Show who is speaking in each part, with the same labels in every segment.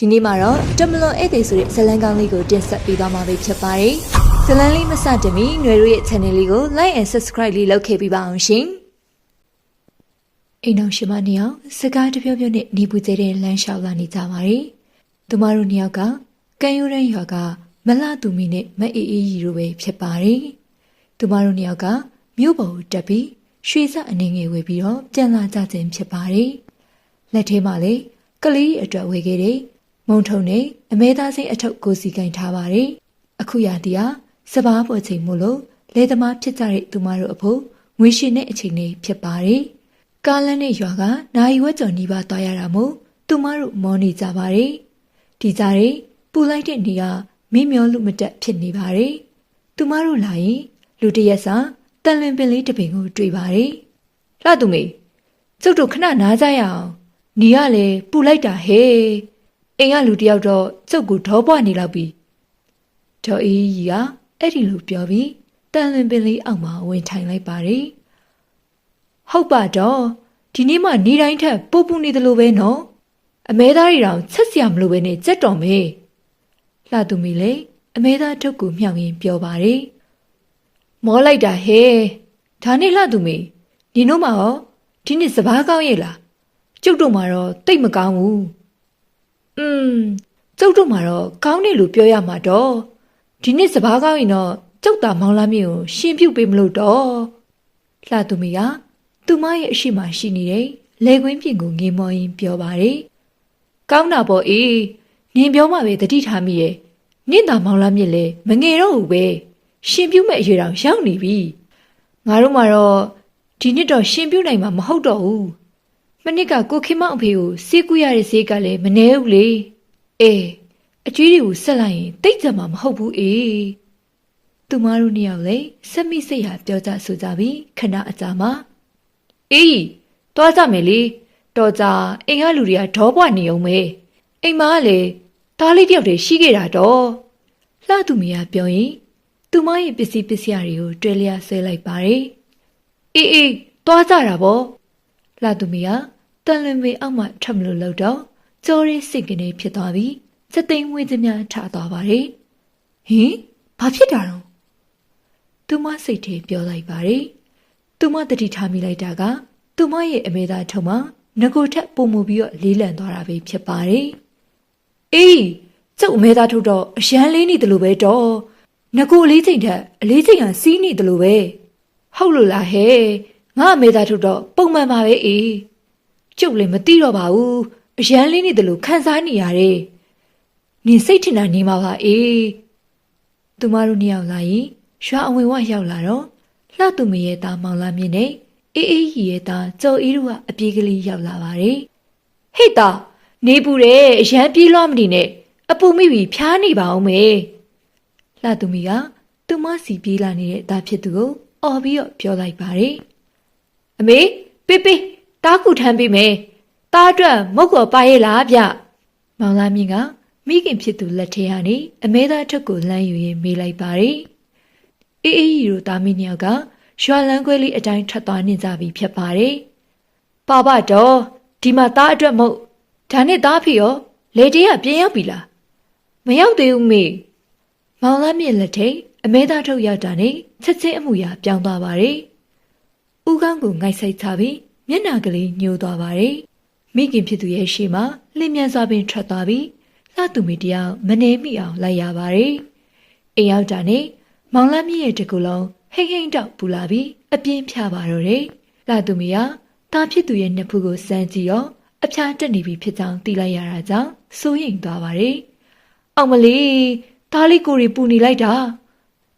Speaker 1: ဒီနေ့မှာတော့တမလွန်ဧည့်သည်ဆိုတဲ့ဇလန်းကောင်းလေးကိုတင်ဆက်ပေးသွားမှာဖြစ်ပါတယ်။ဇလန်းလေးမစတင်မီຫນွေတို့ရဲ့ channel လေးကို like and subscribe လေးလုပ်ခဲ့ပေးပါအောင်ရှင်။အိမ်တော်ရှင်မနှစ်ယောက်စကားတပြောပြောနဲ့နေပူသေးတဲ့လမ်းလျှောက်လာနေကြပါတယ်။သူမတို့နှစ်ယောက်ကကံရိုးရမ်းရွာကမလှသူမီနဲ့မအေးအေးကြီးတို့ပဲဖြစ်ပါတယ်။သူမတို့နှစ်ယောက်ကမြို့ပေါ်ကိုတက်ပြီးရွှေစအနေငယ်ဝေပြီးတော့ပြန်လာကြခြင်းဖြစ်ပါတယ်။လက်ထဲမှာလေကလေးအတွက်ဝေခဲ့တဲ့မုံထုံနဲ့အမဲသားစိမ့်အထုပ်ကိုစီကင်ထားပါတယ်။အခုရသည်ဟာစပားပေါ်ချိန်မို့လို့လေသမားဖြစ်ကြတဲ့သူမတို့အဖို့ငွေရှင်တဲ့အချိန်လေးဖြစ်ပါတယ်။ကားလန်းနဲ့ရွာကနိုင်ဝက်ကျော်နီးပါးသွားရတာမို့သူမတို့မောနေကြပါတယ်။ဒီကြားထဲပူလိုက်တဲ့နေကမင်းမျောလူမတက်ဖြစ်နေပါတယ်။သူမတို့လာရင်လူတရက်စာတန်လွင်ပင်လေးတစ်ပင်ကိုတွေ့ပါတယ်။လှသူမေကျုပ်တို့ခဏနားကြရအောင်။နီကလည်းပူလိုက်တာဟဲ့။အိမ်ကလူတယောက်တော့ကျုပ်ကိုဒေါပွားနေလောက်ပြီ။ဒေါ်အေးကြီးကအဲ့ဒီလိုပြောပြီးတန်လွင်ပင်လေးအောက်မှာဝင်ထိုင်လိုက်ပါတယ်။ဟုတ်ပါတော့ဒီနေ့မှနေတိုင်းထက်ပူပူနေတယ်လို့ပဲနော်။အမဲသားတွေတောင်ချက်စရာမလိုပဲနဲ့ကြက်တော်မေ။လှသူမေလည်းအမဲသားထုတ်ကိုမြောက်ရင်းပြောပါတယ်။မောလိုက်တာဟဲ့။ဒါနဲ့လှသူမေဒီနို့မှာရောဒီနေ့စပားကောင်းရဲ့လား။ကျုပ်တို့မှာတော့တိတ်မကောင်းဘူး။ကျုပ်တို့မှာတော့ကောင်းတယ်လို့ပြောရမှာတော့ဒီနေ့စပားကောင်းရင်တော့ကျုပ်သားမောင်လာမြင့်ကိုရှင်ပြုတ်ပေးမလို့တော့လှသူမေကသူမရဲ့အရှိမရှိနေတဲ့လေကွင်းပြင်ကိုငေးမောရင်းပြောပါတယ်ကောင်းတာပေါ့အေးနင်ပြောမှပဲတတိထားမိရဲ့နင့်သားမောင်လာမြင့်လည်းမငယ်တော့ဘူးပဲရှင်ပြုတ်မဲ့အရွယ်တောင်ရောက်နေပြီငါတို့မှာတော့ဒီနှစ်တော့ရှင်ပြုတ်နိုင်မှာမဟုတ်တော့ဘူးမနစ်ကကိုခင်မောင်အဖေကိုစေးကူရတဲ့ဈေးကလည်းမနှဲဘူးလေအေးအကျွေးတွေကိုဆက်လိုက်ရင်တိတ်ကြမှာမဟုတ်ဘူးအေးသူမတို့နှစ်ယောက်လည်းစက်မိစိတ်ဟာပြောကြဆိုကြပြီးခဏအကြာမှာအေးတွားကြမယ်လေတော်ကြအိမ်ကလူတွေကဒေါပွားနေအောင်ပဲအိမ်မကလည်းသားလေးတယောက်တည်းရှိခဲ့တာတော့လှသူမရပြောရင်သူမရဲ့ပစ္စည်းတွေကိုတွဲလျားဆဲလိုက်ပါတယ်အေးတွားကြတာပေါ့လှသူမရတန်လွင်ပင်အောက်မှထပ်မလို့လောက်တော့ကြော်ရေးစိတ်ကနေဖြစ်သွားပြီးစသိမ်ဝေးသမျှထသွားပါတယ်ဟင်ဘာဖြစ်တာတော့သူမစိတ်ထဲပြောလိုက်ပါတယ်သူမတတိထားမိလိုက်တာကသူမရဲ့အမေသားထုံမှာငကိုထက်ပုံမူပြီးတော့လေးလံသွားတာပဲဖြစ်ပါတယ်အေးကျုပ်အမေသားထုတော့အရန်လေးနေတယ်လို့ပဲတော့ငကိုလေးချိန်ထက်အလေးချိန်ကစီးနေတယ်လို့ပဲဟုတ်လို့လားဟဲ့ငါအမေသားထုတော့ပုံမှန်ပါပဲအေးကျုပ်လည်းမသိတော့ပါဘူးအရန်လေးနေတယ်လို့ခံစားနေရတယ်နင်စိတ်ထင်တာနေမှာပါအေးသူမတို့နှစ်ယောက်လာရင်ရွာအဝင်ဝရောက်လာတော့လှသူမရဲ့သားမောင်လာမြင့်နဲ့အေးအေးကြီးရဲ့သားကျော်အေးတို့ကအပြေးကလေးရောက်လာပါတယ်ဟိတ်သားနေပူတယ်အရန်ပြေးလွှားမနေနဲ့အပူမိပြီးဖျားနေပါအောင်မေလှသူမကသူမစီပြေးလာနေတဲ့သားဖြစ်သူကိုအော်ပြီးတော့ပြောလိုက်ပါတယ်အမေပေးတားကူထမ်းပေးမယ်တားအတွက်မုတ်ကော်ပါရဲ့လားဗျမောင်လာမြင့်ကမိခင်ဖြစ်သူလက်ထဲကနေအမဲသားထက်ကိုလှမ်းယူရင်းမေးလိုက်ပါတယ်အေးအေးကြီးတို့သားမင်းနှစ်ယောက်ကရွာလန်းခွဲလေးအတိုင်းထွက်သွားနေကြပြီဖြစ်ပါတယ်ပါပါတော့ဒီမှာသားအတွက်မဟုတ်ဒါနဲ့သားဖေရောလေတေးကပြန်ရောက်ပြီလားမရောက်သေးဘူးမေမောင်လာမြင့်လက်ထဲအမဲသားထုတ်ရောက်တာနဲ့ချက်ချင်းအမှုရာပြောင်းသွားပါတယ်ဦးကောင်းကိုငိုက်ဆိုင်ချပြီးမျက်နှာကလေးညှိုးသွားပါတယ်မိခင်ဖြစ်သူရဲ့ရှေ့မှာလင်းမြန်စွာပင်ထွက်သွားပြီးလှသူမေတယောက်မနေမိအောင်လိုက်ရပါတယ်အိမ်ရောက်တာနဲ့မောင်လာမြင့်ရဲ့တကူလုံးဟိမ့်တောက်ပူလာပြီးအပြင်းဖြာပါတော့တယ်လှသူမေကသားဖြစ်သူရဲ့နှစ်ဖူးကိုစမ်းကြည့်ရောအဖျားတက်နေပြီဖြစ်ကြောင်းသိလိုက်ရတာကြောင့်စိုးရိမ်သွားပါတယ်အောင်မလေးသားလေးကိုရီပူနေလိုက်တာ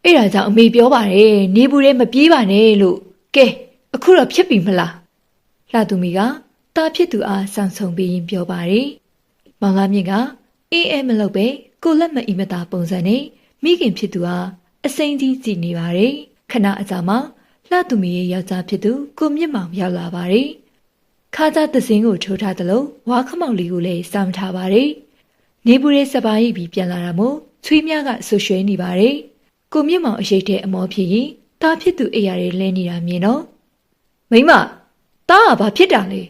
Speaker 1: အဲ့ဒါကြောင့်အမေပြောပါတယ်နေဘူးတဲ့မပြေးပါနဲ့လို့ကဲအခုတော့ဖြစ်ပြီမလားလှသူမေကသားဖြစ်သူအားဆောင်ဆုံးပြီးရင်ပြောပါတယ်မောင်လာမြင့်ကအေးအဲမလုပ်ပဲကိုလက်မအီမတာပုံစံနဲ့မိခင်ဖြစ်သူအားအစိမ့်ကြီးကြည့်နေပါတယ်ခဏအကြာမှာလှသူမေရဲ့ယောက်ျားဖြစ်သူကိုမြင့်မောင်ရောက်လာပါတယ်ခါးသားသစင်းကိုထိုးထားသလိုဝါခမောက်လေးကိုလည်းစောင့်ထားပါတယ်နေပူတဲ့စပားရိပ်ပြီးပြန်လာတာမို့ချွေးမြကဆူရွှဲနေပါတယ်ကိုမြင့်မောင်အရေးတဲ့အမောဖြစ်ရင်တားဖြစ်သူအိယာရဲလဲနေတာမြင်တော့မိမတားကဘာဖြစ်တာလဲ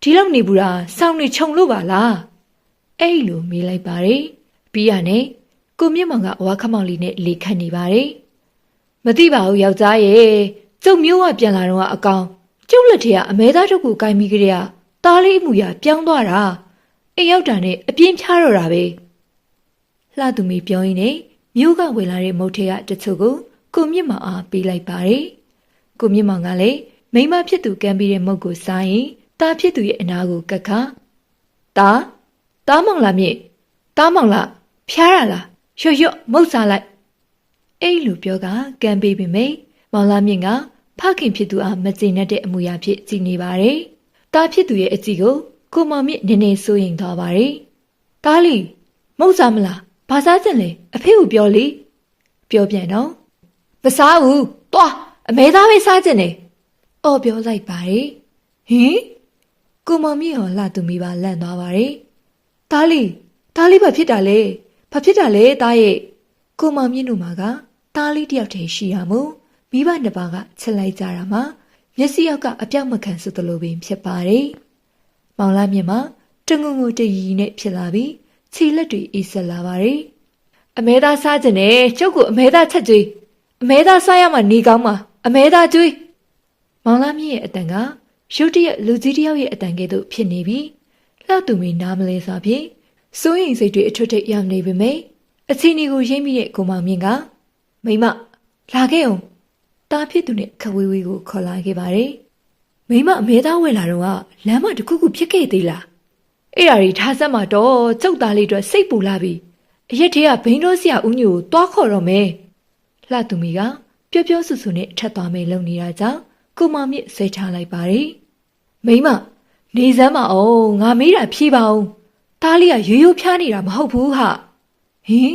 Speaker 1: ဒီလောက်နေဘူးတာစောင်းနေခြုံလို့ပါလား အဲ့လိုမေးလိုက်ပါတယ်ပြီးရနဲ့ကိုမြင့်မောင်ကအဝါခမောင်လေးနဲ့လေခတ်နေပါတယ်မသိပါဘူးယောက်ျားရဲ့ကျုပ်မျိုးကပြန်လာတော့အကောင်ကျုပ်လက်ထက်ကအမဲသားတို့ကိုကိုင်းမိကြတဲ့တားလေးအမှုရပြောင်းသွားတာအိမ်ရောက်တာနဲ့အပြင်းဖြားတော့တာပဲလှသူမီပြောရင်းနဲ့မျိုးကဝင်လာတဲ့မုတ်ထဲကတချို့ကိုကိုမြင့်မောင်အားပေးလိုက်ပါတယ်ကိုမြင့်မောင်ကလည်းမိမဖြစ်သူကမ်းပြီးတဲ့မုတ်ကိုစားရင်တားဖြစ်သူရဲ့အနာကိုကတ်ခါတားမောင်လားမြင့်တားမောင်လားဖျားရလားရွ့မုတ်စားလိုက်အဲ့လိုပြောကကမ်းပေးပေမယ့်မောင်လားမြင့်ကဖခင်ဖြစ်သူအားမကျေနပ်တဲ့အမူအရာဖြစ်ကြည်နေပါတယ်တားဖြစ်သူရဲ့အကြည့်ကိုကိုမောင်မြင့်နည်းနည်းစိုးရိမ်သွားပါတယ်တားလီမုတ်စားမလားဘာစားချင်လဲအဖေကိုပြောလေပြောပြန်တော့မစားဘူးသွားအမဲသားပဲစားချင်တယ်အော်ပြောလိုက်ပါတယ်ဟင်ကိုမောင်မြင့်ဟောလှသူမိပါလန့်သွားပါတယ်တားလီဘာဖြစ်တာလဲတားရဲ့ကိုမောင်မြင့်တို့မှာကတားလီတယောက်တည်းရှိရမို့မိဘနှစ်ပါးကချက်လိုက်ကြတာမှာမျက်စိအောက်ကအပြောက်မခံစုသလိုပင်ဖြစ်ပါတယ်မောင်လာမြင့်မှာတငုံငုံတရီနဲ့ဖြစ်လာပြီးခြေလက်တွေအေးဆက်လာပါတယ်အမဲသားစားကြတယ်ကျုပ်ကအမဲသားချက်ကြွေးအမဲသားစားရမှနေကောင်းမှာအမဲသားကြွေးမောင်လာမြင့်ရဲ့အတန်ကရုတ်တရက်လူကြီးတယောက်ရဲ့အတန်ကဲ့သို့ဖြစ်နေပြီးလှသူမီနားမလဲစွာဖြင့်စိုးရိမ်စိတ်တွေအထွတ်ထိပ်ရောက်နေပေမယ့်အချီနီကိုရိမ့်မိတဲ့ကိုမောင်မြင့်ကမိမလာခဲ့အောင်တားဖြစ်သူနဲ့ခဝေးဝေးကိုခေါ်လာခဲ့ပါတယ်မိမအမဲသားဝယ်လာတော့ကလမ်းမတစ်ခုခုဖြစ်ခဲ့သေးလားအဲ့ဒါတွေထားစမ်းမှာတော့ကျုပ်သားလေးအတွက်စိတ်ပူလာပြီအရက်ထဲကဘိန်းတော်ဆရာဦးညိုကိုတွားခေါ်တော့မယ်လှသူမီကပျော့ပျော့ဆူဆူနဲ့ထက်သွားမယ်လုပ်နေတာကြောင့်ကိုမောင်မြင့်ဆွဲချလိုက်ပါတယ်မိမနေစမ်းမအောင်ငါမေးတာဖြေပါအောင်သားလေးကရိုးဖျားနေတာမဟုတ်ဘူးဟာဟင်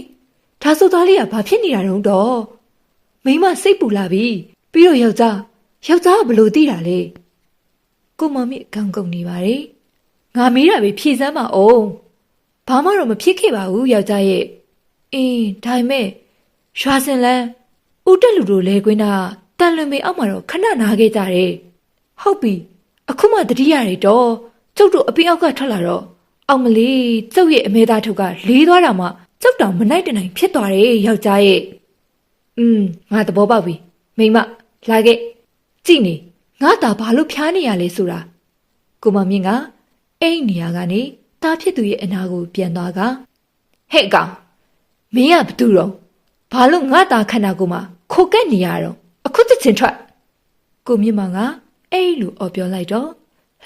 Speaker 1: ဒါဆိုသားလေးကဘာဖြစ်နေတာတုံးတော့မိမစိတ်ပူလာပြီပြီးတော့ယောက်ျားကဘလို့သိတာလဲကိုမောင်မြင့်ခေါင်းကုန်နေပါတယ်ငါမေးတာပဲဖြေစမ်းပါအောင်ဘာမှတော့မဖြစ်ခဲ့ပါဘူးယောက်ျားရဲ့ဒါပေမဲ့ရွာစင်လန်းဦးတက်လူတို့လဲကွင်းတာတန်လွင်ပေအောက်မှာတော့ခဏနာခဲ့ကြတယ်ဟုတ်ပြီအခုမှတတိယတွေတော့ကျုပ်တို့အပင်အောက်ကထွက်လာတော့အောင်မလေးကျုပ်ရဲ့အမဲသားထုတ်ကလေးသွားတာမှကျုပ်တောင်မနိုင်တနိုင်ဖြစ်သွားတယ်ယောက်ျားရဲ့ငါသဘောပေါက်ပြီမိမလာခဲ့ကြည့်နေငါသာဘာလို့ဖျားနေရလဲဆိုတာကိုမောင်မြင့်ကအဲ့နေရာကနေတားဖြစ်သူရဲ့အနာကိုပြန်သွားကဟဲ့ကောင်မင်းကဘာတူတော့ဘာလို့ငါသားခန္ဓာကိုယ်မှာခိုကက်နေရတော့အခုချက်ချင်းထွက်ကိုမြင့်မောင်ကအဲ့လိုအော်ပြောလိုက်တော့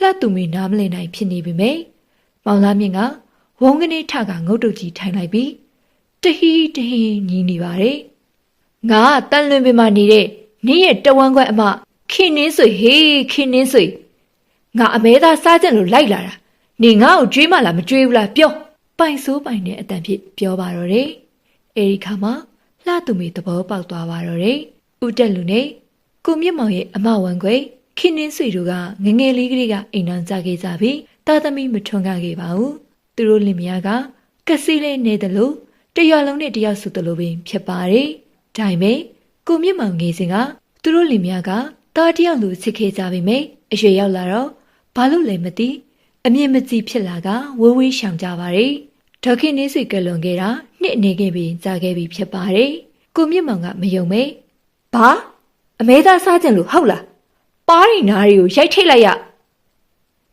Speaker 1: လှသူမီနားမလည်နိုင်ဖြစ်နေပြီမေမောင်သားမြင့်ကဝုန်းကနေထကငုတ်တုတ်ကြီးထိုင်လိုက်ပြီးတဟီညီးနေပါတယ်ငါတန်လွင်ပင်မှာနေတဲ့နင်းရဲ့တဝမ်းခွက်အမခင်နှင်းဆွေဟေးခင်နှင်းဆွေငါအမဲသားစားကြလို့လိုက်လာတာနေငါ့ကိုကြွေးမလားမကြွေးဘူးလားပြောပိုင်ဆိုးပိုင်တဲ့အတန်ဖြစ်ပြောပါတော့တယ်အဲဒီခါမှာလှသူမီသဘောပေါက်သွားပါတော့တယ်ဦးတက်လူနဲ့ကိုမြင့်မောင်ရဲ့အမဝမ်းခွက်ခင်နှင်းဆွေတို့ကငငယ်လေးကလေးကအိမ်တော်ကြခဲ့ကြပြီးတာသမီမထွန်းကားခဲ့ပါဘူးသူတို့လင်မယားကကစီးလေးနေတယ်လို့တရွာလုံးနဲ့တယောက်စုတယ်လို့ပင်ဖြစ်ပါတယ်ဒါပေမဲ့ကိုမြင့်မောင်ငယ်စဉ်ကသူတို့လင်မယားကတာတယောက်လိုချစ်ခဲ့ကြပေမယ့်အရွယ်ရောက်လာတော့ဘာလို့လဲမသိအမြင့်မကြည့်ဖြစ်လာကဝေးဝေးရှောင်ကြပါတယ်ဒေါခင်နေဆွေကလွန်ခဲ့တာနှစ်နေခဲ့ပြီးကြာခဲ့ပြီဖြစ်ပါတယ်ကိုမြင့်မောင်ကမယုံမဲဘာအမဲသားစားကြလို့ဟုတ်လားပါးရီနားတွေကိုရိုက်ထိတ်လိုက်ရ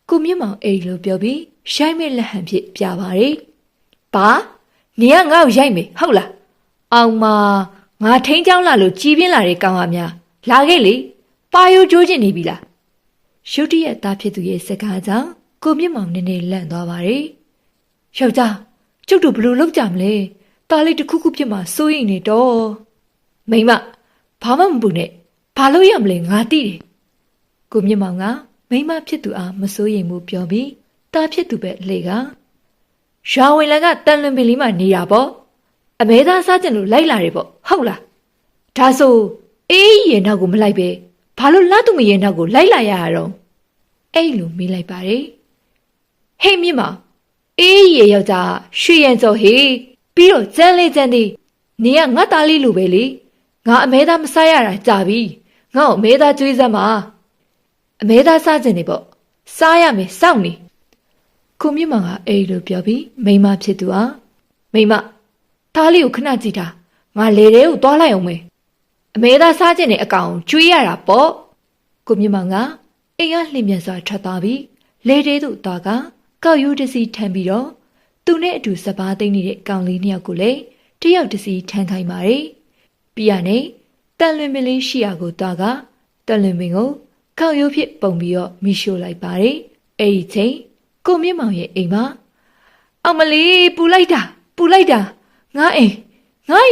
Speaker 1: ကိုမြင့်မောင်အဲ့လိုပြောပြီးရိုက်မဲ့လက်ဟန်ဖြစ်ပြပါတယ်ဘာနေကငါ့ကိုရိုက်မယ်ဟုတ်လားအောင်မငါထိန်းချောင်းလာလို့ကြီးပြင်းလာတဲ့ကောင်ဟာများလာခဲ့လေပါယိုကျိုးကျင်နေပြီလားရုတ်တရက်သားဖြစ်သူရဲ့စကားကြောင့်ကိုမြင့်မောင်နည်းနည်းလန့်သွားပါတယ်ယောက်ျားကျုပ်တို့ဘလို့လုပ်ကြမလဲတားလေးတစ်ခုခုဖြစ်မှစိုးရိမ်နေတော့မိမဘာမှမပူနဲ့ဘာလို့ရမလဲငါသိတယ်ကိုမြင့်မောင်ကမိမဖြစ်သူအားမစိုးရိမ်ဘူးပြောပြီးတားဖြစ်သူပဲလေကရွာဝင်လန်ကတန်လွင်ပင်လေးမှနေတာပေါ့အမဲသားစားကြလို့လိုက်လာတယ်ပေါ့ဟုတ်လားဒါဆိုအေးရဲ့နောက်ကိုမလိုက်ပဲဘာလို့လှသူမရဲ့နောက်ကိုလိုက်လာရတာတော့အဲ့လိုမေးလိုက်ပါတယ်ဟေးမြင့်မောင်အေးရဲ့ယောက်ျားရွှေရန်စော်ဟေးပြီးတော့ကျန်းလေးကျန်းသေးနေကငါသားလေးလိုပဲလေငါအမဲသားမစားရတာကြာပြီငါ့ကိုအမဲသားကျွေးစမ်းပါအမဲသားစားကြနေပေါ့စားရမယ်စောင့်နေ ကိုမြင့်မောင်ကအဲ့လိုပြောပြီးမိမဖြစ်သူဟာမိမသားလေးကိုခဏကြည့်တာငါလေတဲ့ကိုသွားလိုက်အောင်မေအမေသားစားခြင်းနဲ့အကောင်ကျွေးရတာပေါ့ကိုမြင့်မောင်ကအိမ်ကလှည့်မြန်စွာထွက်သွားပြီးလေတဲ့သူ့သွားကကောက်ရိုးတစီထမ်းပြီးတော့သူနဲ့အတူစပားသိမ်းနေတဲ့ကောင်လေးနှစ်ယောက်ကိုလည်းတယောက်တစီထမ်းခိုင်းပါတယ်ပြီးရနေတန်လွင်ပင်လေးရှိရာကိုသွားကတန်လွင်ပင်ကိုကောက်ရိုးဖြစ်ပုံပြီးတော့မိရှို့လိုက်ပါတယ်အဲ့ဒီချိန်ကိုမြင့်မောင်ရဲ့အိမ်မှာအောင်မလေးပူလိုက်တာငါအိမ်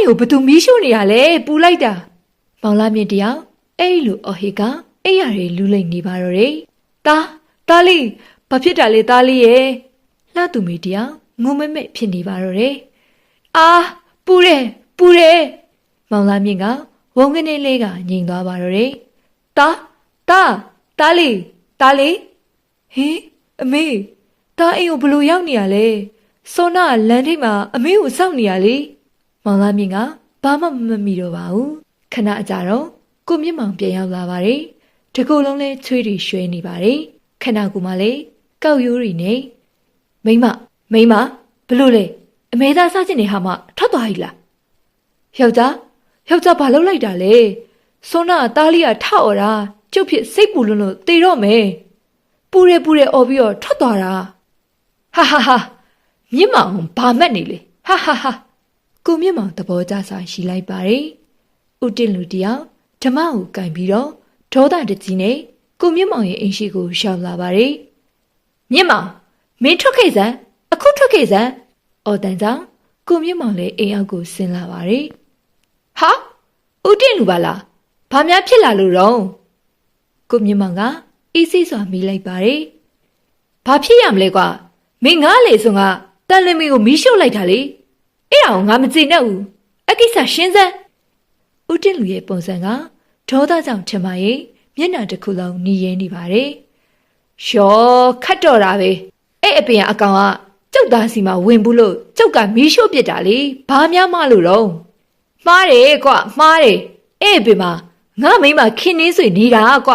Speaker 1: ကိုဘသူမီးရှို့နေရလဲပူလိုက်တာမောင်လာမြင့်တယောက်အဲ့လိုအဟေကအိမ်ရတွေလူလိမ့်နေပါတော့တယ်တားလေးဘာဖြစ်တာလဲတားလေးရဲ့လှသူမေတယောက်ငုံမဲမဲဖြစ်နေပါတော့တယ်အာပူတယ်မောင်လာမြင့်ကဝုန်းကနေလေးကငြိမ်သွားပါတော့တယ်တားလေးဟင်အမေတားအိမ်ကိုဘလို့ရောက်နေရလဲစောနာလမ်းထိပ်မှာအမေကိုစောင့်နေရလေမောင်လာမြင့်ကဘာမှမမိတော့ပါဘူးခဏအကြာတော့ကိုမြင့်မောင်ပြန်ရောက်လာပါတယ်တကူလုံးလဲချွေးတွေရွှဲနေပါတယ်ခဏကူမှလဲကောက်ရိုးတွေနဲ့မိမဘလို့လဲအမေသားစားချင်နေဟာမှထွက်သွား E လားယောက်ျားဘာလုပ်လိုက်တာလဲစောနာတားလေးကထအော်တာကျုပ်ဖြစ်စိတ်ပူလွန်းလို့တေတော့မယ်ပူရဲအော်ပြီးတော့ထွက်သွားတာဟာမြင့်မောင်ဘာမှတ်နေလေဟာကိုမြင့်မောင်သဘောကျစွာရှိလိုက်ပါတယ်ဦးတင်လူတယောက်ဓမ္မကိုကင်ပြီးတော့ဒေါသတကြီးနဲ့ကိုမြင့်မောင်ရဲ့အိမ်ရှိကိုရှောက်လာပါတယ်မြင့်မောင်မင်းထွက်ခဲ့စမ်းအခုထွက်ခဲ့စမ်းအော်တန်ကြောင့်ကိုမြင့်မောင်လည်းအိမ်အောက်ကိုဆင်းလာပါတယ်ဟာဦးတင်လူပါလားဘာများဖြစ်လာလို့တော့ကိုမြင့်မောင်ကအေးဆေးစွာမိလိုက်ပါတယ်ဘာဖြစ်ရမလဲကွာမင်းငါလေဆိုငါတန်လွင်မီကိုမီးရှို့လိုက်တာလေအဲ့ဒါကိုငါမကြည့်နဲ့ဘူးအကိစ္စရှင်းစမ်းဦးတင်လူရဲ့ပုံစံကဒေါသကြောင့်ထင်ပါရဲ့မျက်နှာတစ်ခုလုံးหนีရဲနေပါတယ်ရှောခတ်တော့တာပဲအဲ့အပင်ကအကောင်ကကျုပ်သားစီမှာဝင်ဘူးလို့ကျုပ်ကမီးရှို့ပစ်တာလေဘာများမလို့တော့မှားတယ်ကွမှားတယ်အဲ့အပင်မှာငါမိမခင်နေဆွေနေတာကွ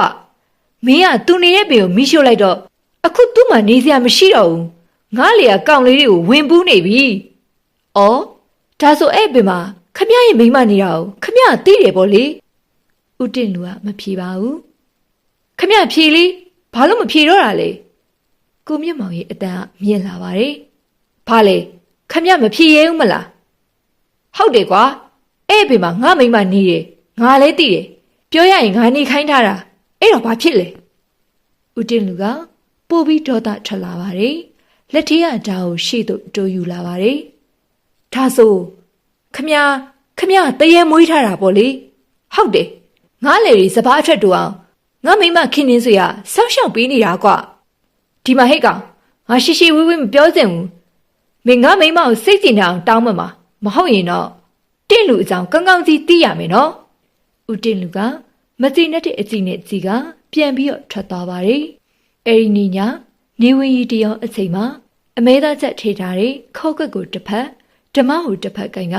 Speaker 1: မင်းကသူနေတဲ့ပင်ကိုမီးရှို့လိုက်တော့အခုသူ့မှာနေစရာမရှိတော့ဘူးငါလေကကောင်လေးတွေကိုဝင်ပူးနေပြီ။အော်ဒါဆိုအဲ့ပင်မှာခမရဲ့မိမနေတာကိုခမသိတယ်ပေါ့လေ။ဦးတင်လူကမဖြေပါဘူး။ခမဖြေလေဘာလို့မဖြေတော့တာလဲ။ကိုမြင့်မောင်ရဲ့အတန်ကမြင့်လာပါတယ်။ဘာလဲခမမဖြေရဲဘူးမလား။ဟုတ်တယ်ကွာအဲ့ပင်မှာငါမိမနေတယ်ငါလည်းသိတယ်ပြောရရင်ငါနေခိုင်းထားတာအဲ့တော့ဘာဖြစ်လဲ။ဦးတင်လူကပို့ပြီးဒေါသထွက်လာပါတယ်။လက်ထက်ကဓာတ်ကိုရှေ့သို့တိုးယူလာပါတယ်။ဒါဆိုခမတရေမွေးထားတာပေါ့လေ။ဟုတ်တယ်။ငါလေတွေစပားအထက်တူအောင်ငါမိမခင်နေစရာဆောက်ရှောက်ပေးနေတာကွ။ဒီမှာဟဲ့ကောင်ငါရှိဝေးမပြောစင်ဘူး။မင်းငါမိမကိုစိတ်ကြည်နေအောင်တောင်းမှမှာမဟုတ်ရင်တော့တင့်လူအကြောင်းကောင်းကြီးသိရမယ်နော်။ဦးတင့်လူကမကြည်နဲ့တဲ့အကြည့်နဲ့ကြည်ကပြန်ပြီးတော့ထွက်သွားပါတယ်။အဲဒီနေ့ညနေဝင်ရီတရောအချိန်မှာအမဲသားချက်ထေထားတဲ့ခေါကွက်ကိုတစ်ဖက်ဓမ္မကိုတစ်ဖက်ကင်က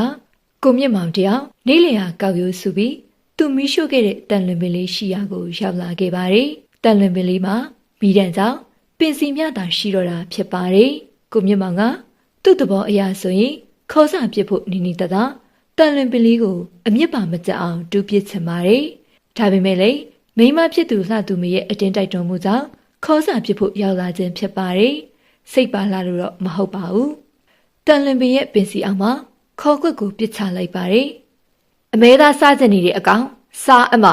Speaker 1: ကိုမြင့်မောင်တယောက်နေလျာကောက်ရိုးစုပြီးသူမီးရှို့ခဲ့တဲ့တန်လွင်ပင်လေးရှိရာကိုရောက်လာခဲ့ပါတယ်။တန်လွင်ပင်လေးမှာမိတန်ကြောင့်ပင်စီမြတာရှိတော့တာဖြစ်ပါတယ်။ကိုမြင့်မောင်ကသူ့သဘောအရဆိုရင်ခေါ်စာပစ်ဖို့နီနီတသာတန်လွင်ပင်လေးကိုအမြင့်ပါမကျအောင်တူးပစ်ချင်ပါတယ်။ဒါပေမဲ့လည်းမိမဖြစ်သူလှသူမရဲ့အတင်းတိုက်တွန်းမှုကြောင့်ခေါ်စာပစ်ဖို့ရောက်လာခြင်းဖြစ်ပါတယ်။စိတ်ပါလာလို့တော့မဟုတ်ပါဘူး။တန်လွင်ပင်ရဲ့ပင်စီအောင်မှာခေါ်ကွက်ကိုပစ်ချလိုက်ပါတယ်။အမဲသားစားကြနေတဲ့အကောင်စားအမ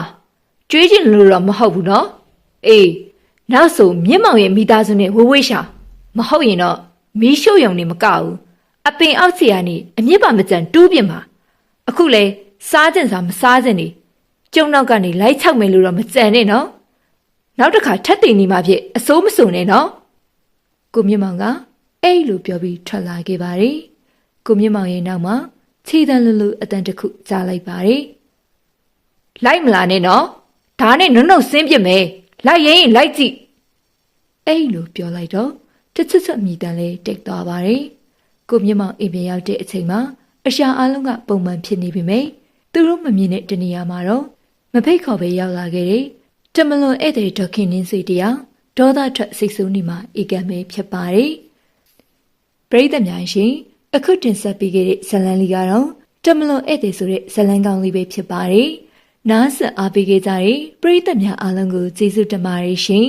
Speaker 1: ကျွေးချင်လို့တော့မဟုတ်ဘူးနော်။အေးနောက်ဆိုမြင့်မောင်ရဲ့မိသားစုနဲ့ဝေးရှာမဟုတ်ရင်တော့မီးရှို့ရုံနဲ့မကဘူး။အပင်အောက်စီကနေအမြင့်ပါမကျန်တူးပြင်းပါ။အခုလေစားကြင်စားမစားကြင်နေကျုံနောက်ကနေလိုက်ချောက်မယ်လို့တော့မကြံနဲ့နော်။နောက်တစ်ခါထပ်တင်နေမှဖြစ်အစိုးမစုံနဲ့နော်ကိုမြင့်မောင်ကအဲ့လိုပြောပြီးထွက်လာခဲ့ပါတယ်ကိုမြင့်မောင်ရဲ့နောက်မှာခြေတန်းလူလူအတန်တစ်ခုကြားလိုက်ပါတယ်လိုက်မလာနဲ့နော်ဒါနဲ့နုံနုံဆင်းပြစ်မယ်လိုက်ရင်လိုက်ကြည့်အဲ့လိုပြောလိုက်တော့တချစ်ချစ်မြည်တန်းလေးတိတ်သွားပါတယ်ကိုမြင့်မောင်အိမ်ပြန်ရောက်တဲ့အချိန်မှာအရှာအားလုံးကပုံမှန်ဖြစ်နေပြီမယ်သူတို့မမြင်တဲ့တနေရာမှာတော့မဖိတ်ခေါ်ပဲရောက်လာခဲ့တယ်တမလွန်ဧည့်သည်ဒေါခင်နင်းစီတရားဒေါသထွက်စိတ်ဆိုးနေမှာဧကံပဲဖြစ်ပါတယ် ပရိသတ်များရှင်အခုတင်ဆက်ပေးခဲ့တဲ့ဇာတ်လမ်းလေးကတော့တမလွန်ဧည့်သည်ဆိုတဲ့ဇာတ်လမ်းကောင်းလေးပဲဖြစ်ပါတယ်နားဆင်အားပေးခဲ့ကြတဲ့ပရိသတ်များအားလုံးကိုကျေးဇူးတင်ပါတယ်ရှင်